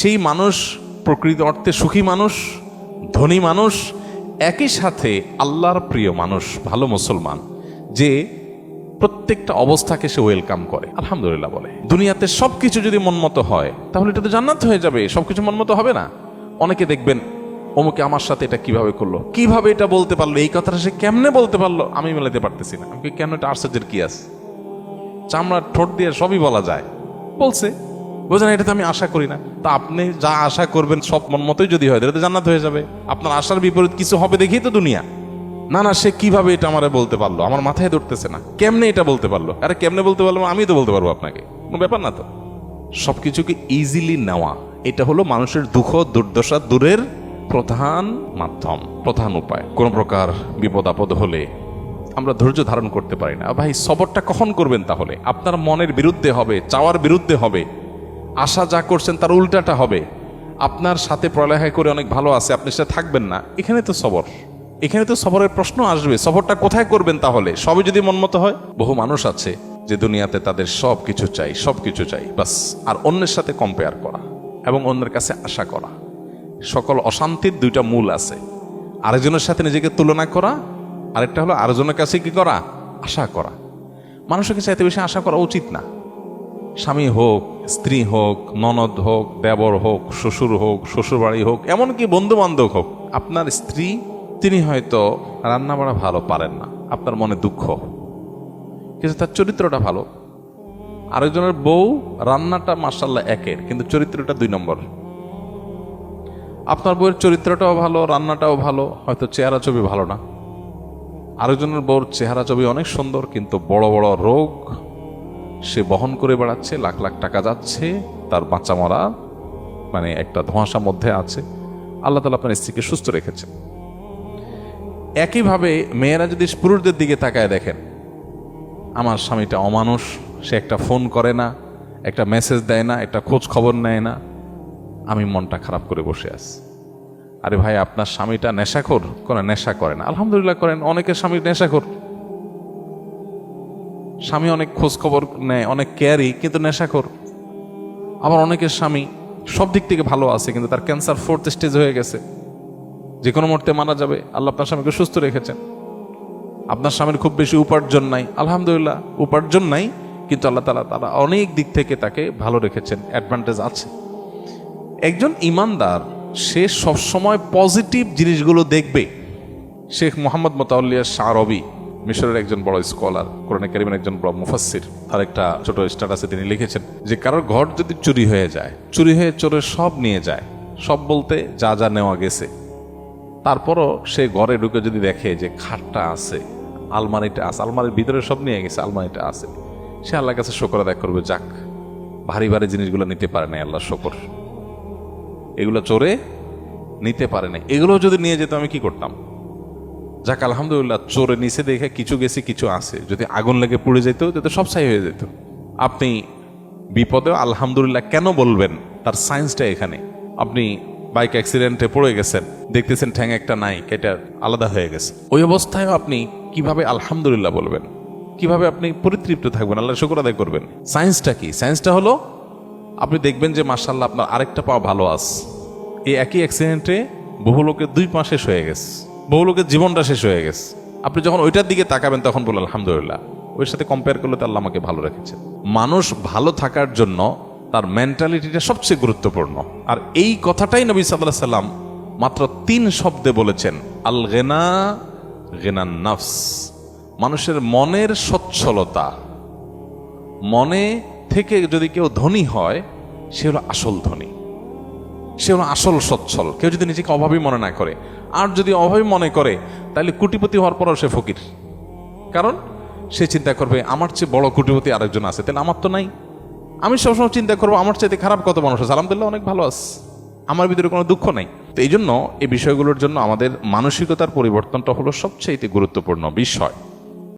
সেই মানুষ প্রকৃত অর্থে সুখী মানুষ, ধনী মানুষ, একই সাথে আল্লাহর প্রিয় মানুষ, ভালো মুসলমান, যে প্রত্যেকটা অবস্থাকে সে ওয়েলকাম করে, আলহামদুলিল্লাহ বলে। দুনিয়াতে সবকিছু যদি মনমতো হয় তাহলে এটা তো জান্নাত হয়ে যাবে। সবকিছু মনমতো হবে না। অনেকে দেখবেন অমুকে আমার সাথে এটা কিভাবে করলো, কিভাবে এটা বলতে পারলো, এই কথাটা সে কেমনে বলতে পারলো, আমি মেলাতে পারতেছি না। আমি কেন, এটা আশ্চর্যের কি আছে? চামড়ার ঠোঁট দিয়ে সবই বলা যায়, বলছে, বোঝেন, এটা তো আমি আশা করি না। তা আপনি যা আশা করবেন সব মন মতোই যদি হয়, এটা তো জান্নাত হয়ে যাবে। আপনার আশার বিপরীত কিছু হবে দেখেই তো দুনিয়া। না না, সে কিভাবে এটা আমারে বলতে পারলো, আমার মাথায় ধরতেছে না, কেমনে এটা বলতে পারলো। আরে কেমনে বলতে পারলো, আমি তো বলতে পারবো আপনাকে, কোনো ব্যাপার না তো। সবকিছুকে ইজিলি নেওয়া, এটা হলো মানুষের দুঃখ দুর্দশা দূরের প্রধান মাধ্যম, প্রধান উপায়। কোন প্রকার বিপদ আপদ হলে আমরা ধৈর্য ধারণ করতে পারি না। ভাই, সবরটা কখন করবেন? তাহলে আপনার মনের বিরুদ্ধে হবে, চাওয়ার বিরুদ্ধে হবে, আশা যা করছেন তার উল্টাটা হবে। আপনার সাথে পড়ালেখা করে অনেক ভালো আছে, আপনি সেটা থাকবেন না, এখানে তো সবর, এখানে তো সবরের প্রশ্ন আসবে। সবরটা কোথায় করবেন তাহলে? সবই যদি মনমতো হয়। বহু মানুষ আছে যে দুনিয়াতে তাদের সব কিছু চাই, সব কিছু চাই, বাস, আর অন্যের সাথে কম্পেয়ার করা এবং অন্যের কাছে আশা করা। সকল অশান্তির দুইটা মূল আছে, আরেকজনের সাথে নিজেকে তুলনা করা, আরেকটা হলো আরেকজনের কাছে কি করা, আশা করা। মানুষের কাছে এত বেশি আশা করা উচিত না। স্বামী হোক, স্ত্রী হোক, ননদ হোক, দেবর হোক, শ্বশুর হোক, শ্বশুরবাড়ি হোক, এমনকি বন্ধু বান্ধব হোক, আপনার স্ত্রী, তিনি হয়তো রান্না বাড়া ভালো পারেন না, আপনার মনে দুঃখ, কিন্তু তার চরিত্রটা ভালো। আরেকজনের বউ রান্নাটা মাশাআল্লাহ একের, কিন্তু চরিত্রটা 2 নম্বর। আপনার বউয়ের চরিত্রটাও ভালো, রান্নাটাও ভালো, হয়তো চেহারা ছবি ভালো না। আরেকজনের বউর চেহারা ছবি অনেক সুন্দর, কিন্তু বড় বড় রোগ সে বহন করে বেড়াচ্ছে, লাখ লাখ টাকা যাচ্ছে, তার বাঁচা মরা মানে একটা ধোঁয়াশার মধ্যে আছে। আল্লাহ তাআলা আপনার স্ত্রীকে সুস্থ রেখেছেন। একইভাবে মেয়েরা যদি পুরুষদের দিকে তাকায় দেখেন, আমার স্বামীটা অমানুষ, সে একটা ফোন করে না, একটা মেসেজ দেয় না, একটা খোঁজ খবর নেয় না, আমি মনটা খারাপ করে বসে আছি। আরে ভাই, আপনার স্বামীটা নেশাখোর? কোনো নেশা করে না, আলহামদুলিল্লাহ করেন। অনেকের স্বামী নেশাখোর, স্বামী অনেক খোঁজ খবর নেয়, অনেক কেয়ারি, কিন্তু নেশাখোর। আবার অনেকের স্বামী সব দিক থেকে ভালো আছে, কিন্তু তার ক্যান্সার 4th স্টেজ হয়ে গেছে, যে কোনো মুহূর্তে মারা যাবে। আল্লাহ আপনার স্বামীকে সুস্থ রেখেছেন। আপনার স্বামীর খুব বেশি উপার্জন নাই, আলহামদুলিল্লাহ, উপার্জন নাই, কিন্তু আল্লাহ তাআলা অনেক দিক থেকে তাকে ভালো রেখেছেন, অ্যাডভান্টেজ আছে। একজন ইমানদার সে সবসময় পজিটিভ জিনিসগুলো দেখবে। শেখ মোহাম্মদ মোতাওয়াল্লিয়া শারবি, মিশরের একজন বড় স্কলার, কোরআনে কারীমের একজন বড় মুফাসসির, তার একটা ছোট স্ট্যাটাসে তিনি লিখেছেন যে কারোর ঘর যদি চুরি হয়ে যায়, চুরি হয়ে চোরের সব নিয়ে যায়, সব বলতে যা যা নেওয়া গেছে, তারপরও সে ঘরে ঢুকে যদি দেখে যে খাটটা আছে, আলমারিটা আছে, আলমারির ভিতরে সব নিয়ে গেছে, আলমারিটা আছে, সে আল্লাহর কাছে শুকর আদায় করবে, যাক, ভারী ভারী জিনিসগুলো নিতে পারে না, আল্লাহ শুকর, এগুলো চোরে নিতে পারে না। এগুলো যদি নিয়ে যেত আমি কি করতাম? যাক, আলহামদুলিল্লাহ, চোরে নিচে দেখে কিছু গেছে, কিছু আছে, যদি আগুন লেগে পুড়ে যেত তাতে সব ছাই হয়ে যেত। আপনি বিপদে আলহামদুলিল্লাহ কেন বলবেন, তার সায়েন্সটা এখানে। আপনি বাইক অ্যাক্সিডেন্টে পড়ে গেছেন, দেখতেছেন ঠ্যাং একটা নাই, কেটে আলাদা হয়ে গেছে, ওই অবস্থায় আপনি কিভাবে আলহামদুলিল্লাহ বলবেন? কিভাবে আপনি পরিতৃপ্ত থাকবেন, আল্লাহ শুকর আদায় করবেন? সায়েন্সটা কি? সায়েন্সটা হলো, আপনি দেখবেন যে মাশাআল্লাহ আপনার আরেকটা পা ভালো আছে। এই একই অ্যাক্সিডেন্টে বহু লোকের 2 পা শেষ হয়ে গেছে, বহু লোকের জীবনটা শেষ হয়ে গেছে। আপনি যখন ওইটার দিকে তাকাবেন তখন বললেন আলহামদুলিল্লাহ, ওর সাথে কম্পেয়ার করলে তো আল্লাহ আমাকে ভালো রেখেছেন। মানুষ ভালো থাকার জন্য তার মেন্টালিটিটা সবচেয়ে গুরুত্বপূর্ণ। আর এই কথাটাই নবী সাল্লাল্লাহু আলাইহি সাল্লাম মাত্র 3 শব্দে বলেছেন, আল গিনা গিনান নাফস। মানুষের মনের সচ্ছলতা, মনে থেকে যদি কেউ ধনী হয়, সে হলো আসল ধনী, সে হলো আসল সচ্ছল। কেউ যদি নিজেকে অভাবী মনে না করে, আর যদি অভাবী মনে করে, তাহলে কোটিপতি হওয়ার পরও সে ফকির। কারণ সে চিন্তা করবে আমার চেয়ে বড় কোটিপতি আরেকজন আছে, তাহলে আমার তো নাই। আমি সবসময় চিন্তা করবো আমার চাইতে খারাপ কত মানুষ আছে, আলহামদুলিল্লাহ অনেক ভালো আছে, আমার ভিতরে কোনো দুঃখ নাই। তো এই জন্য এই বিষয়গুলোর জন্য আমাদের মানসিকতার পরিবর্তনটা হলো সবচেয়ে গুরুত্বপূর্ণ বিষয়।